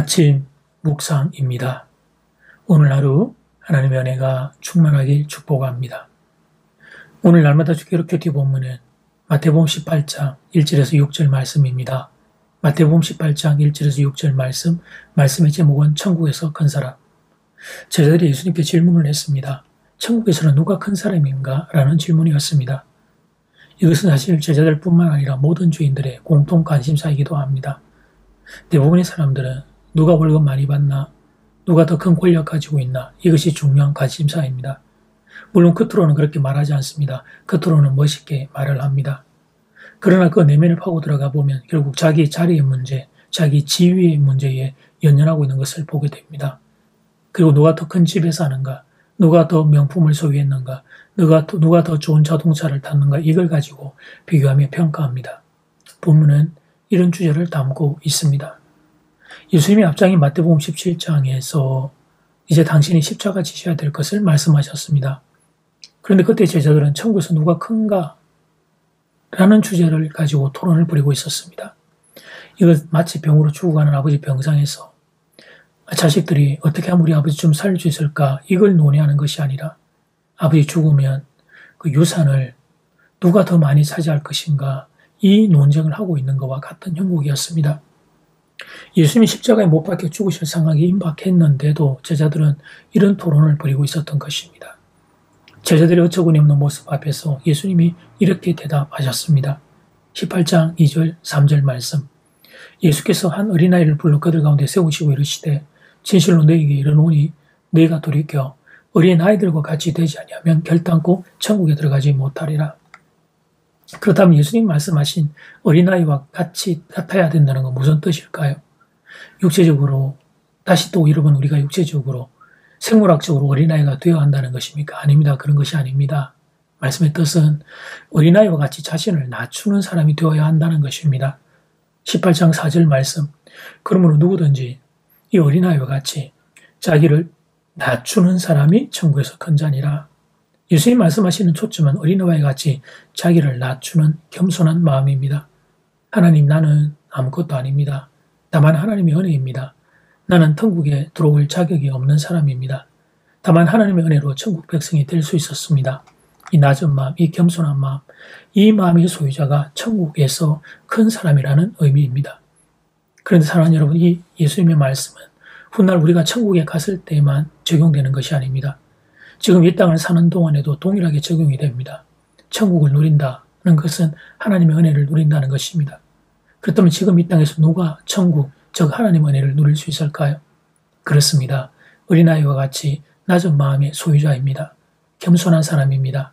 아침 묵상입니다. 오늘 하루 하나님의 은혜가 충만하길 축복합니다. 오늘 날마다 주기로 큐티 본문은 마태복음 18장 1절에서 6절 말씀입니다. 마태복음 18장 1절에서 6절 말씀의 제목은 천국에서 큰 사람. 제자들이 예수님께 질문을 했습니다. 천국에서는 누가 큰 사람인가? 라는 질문이었습니다. 이것은 사실 제자들뿐만 아니라 모든 주인들의 공통 관심사이기도 합니다. 대부분의 사람들은 누가 월급 많이 받나, 누가 더 큰 권력 가지고 있나, 이것이 중요한 관심사입니다. 물론 겉으로는 그렇게 말하지 않습니다. 겉으로는 멋있게 말을 합니다. 그러나 그 내면을 파고 들어가 보면 결국 자기 자리의 문제, 자기 지위의 문제에 연연하고 있는 것을 보게 됩니다. 그리고 누가 더 큰 집에 사는가, 누가 더 명품을 소유했는가, 누가 더 좋은 자동차를 탔는가, 이걸 가지고 비교하며 평가합니다. 본문은 이런 주제를 담고 있습니다. 예수님이 앞장인 마태복음 17장에서 이제 당신이 십자가 지셔야 될 것을 말씀하셨습니다. 그런데 그때 제자들은 천국에서 누가 큰가? 라는 주제를 가지고 토론을 벌이고 있었습니다. 이거 마치 병으로 죽어가는 아버지 병상에서 자식들이 어떻게 하면 우리 아버지 좀 살릴 수 있을까? 이걸 논의하는 것이 아니라 아버지 죽으면 그 유산을 누가 더 많이 차지할 것인가? 이 논쟁을 하고 있는 것과 같은 형국이었습니다. 예수님이 십자가에 못 박혀 죽으실 상황이 임박했는데도 제자들은 이런 토론을 벌이고 있었던 것입니다. 제자들의 어처구니 없는 모습 앞에서 예수님이 이렇게 대답하셨습니다. 18장 2절 3절 말씀. 예수께서 한 어린아이를 불러 그들 가운데 세우시고 이르시되 진실로 너희에게 이르노니 너희가 돌이켜 어린아이들과 같이 되지 아니하면 결단코 천국에 들어가지 못하리라. 그렇다면 예수님 말씀하신 어린아이와 같아야 된다는 건 무슨 뜻일까요? 육체적으로, 다시 또 여러분 우리가 육체적으로, 생물학적으로 어린아이가 되어야 한다는 것입니까? 아닙니다. 그런 것이 아닙니다. 말씀의 뜻은 어린아이와 같이 자신을 낮추는 사람이 되어야 한다는 것입니다. 18장 4절 말씀. 그러므로 누구든지 이 어린아이와 같이 자기를 낮추는 사람이 천국에서 큰 자니라. 예수님 말씀하시는 초점은 어린아이와 같이 자기를 낮추는 겸손한 마음입니다. 하나님, 나는 아무것도 아닙니다. 다만 하나님의 은혜입니다. 나는 천국에 들어올 자격이 없는 사람입니다. 다만 하나님의 은혜로 천국 백성이 될 수 있었습니다. 이 낮은 마음, 이 겸손한 마음, 이 마음의 소유자가 천국에서 큰 사람이라는 의미입니다. 그런데 사랑하는 여러분, 이 예수님의 말씀은 훗날 우리가 천국에 갔을 때만 적용되는 것이 아닙니다. 지금 이 땅을 사는 동안에도 동일하게 적용이 됩니다. 천국을 누린다는 것은 하나님의 은혜를 누린다는 것입니다. 그렇다면 지금 이 땅에서 누가 천국, 즉 하나님의 은혜를 누릴 수 있을까요? 그렇습니다. 어린아이와 같이 낮은 마음의 소유자입니다. 겸손한 사람입니다.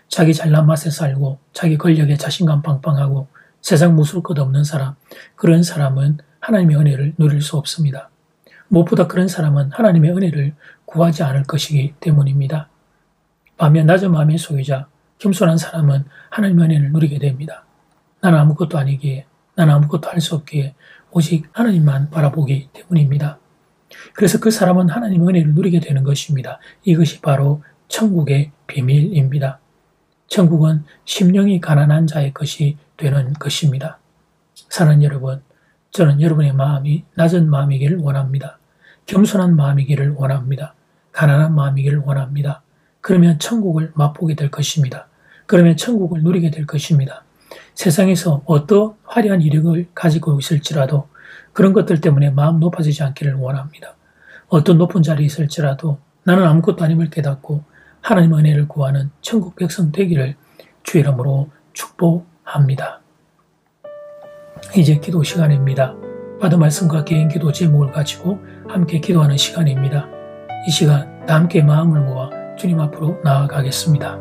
자기 잘난 맛에 살고 자기 권력에 자신감 빵빵하고 세상 무술 것 없는 사람, 그런 사람은 하나님의 은혜를 누릴 수 없습니다. 무엇보다 그런 사람은 하나님의 은혜를 구하지 않을 것이기 때문입니다. 반면 낮은 마음의 소유자, 겸손한 사람은 하나님의 은혜를 누리게 됩니다. 나는 아무것도 아니기에, 나는 아무것도 할 수 없기에 오직 하나님만 바라보기 때문입니다. 그래서 그 사람은 하나님의 은혜를 누리게 되는 것입니다. 이것이 바로 천국의 비밀입니다. 천국은 심령이 가난한 자의 것이 되는 것입니다. 사랑하는 여러분, 저는 여러분의 마음이 낮은 마음이기를 원합니다. 겸손한 마음이기를 원합니다. 가난한 마음이기를 원합니다. 그러면 천국을 맛보게 될 것입니다. 그러면 천국을 누리게 될 것입니다. 세상에서 어떤 화려한 이력을 가지고 있을지라도 그런 것들 때문에 마음 높아지지 않기를 원합니다. 어떤 높은 자리에 있을지라도 나는 아무것도 아님을 깨닫고 하나님의 은혜를 구하는 천국 백성 되기를 주의 이름으로 축복합니다. 이제 기도 시간입니다. 받은 말씀과 개인 기도 제목을 가지고 함께 기도하는 시간입니다. 이 시간 다 함께 마음을 모아 주님 앞으로 나아가겠습니다.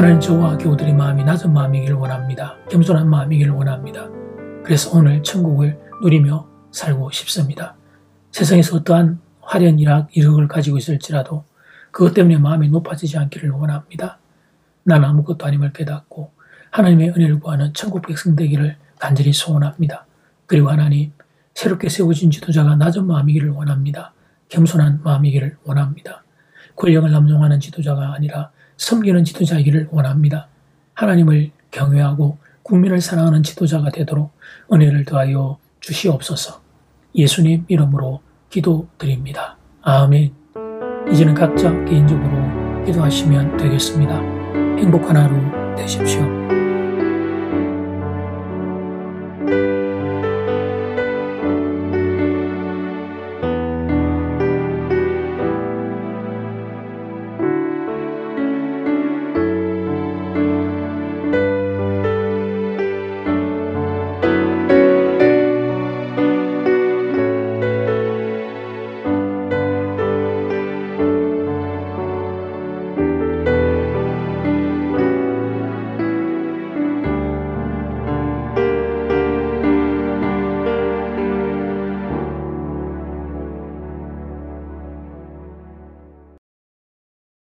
하나님 저와 교우들의 마음이 낮은 마음이기를 원합니다. 겸손한 마음이기를 원합니다. 그래서 오늘 천국을 누리며 살고 싶습니다. 세상에서 어떠한 화려한 이력을 가지고 있을지라도 그것 때문에 마음이 높아지지 않기를 원합니다. 나는 아무것도 아님을 깨닫고 하나님의 은혜를 구하는 천국 백성 되기를 간절히 소원합니다. 그리고 하나님, 새롭게 세워진 지도자가 낮은 마음이기를 원합니다. 겸손한 마음이기를 원합니다. 권력을 남용하는 지도자가 아니라 섬기는 지도자이기를 원합니다. 하나님을 경외하고 국민을 사랑하는 지도자가 되도록 은혜를 더하여 주시옵소서. 예수님 이름으로 기도드립니다. 아멘. 이제는 각자 개인적으로 기도하시면 되겠습니다. 행복한 하루 되십시오.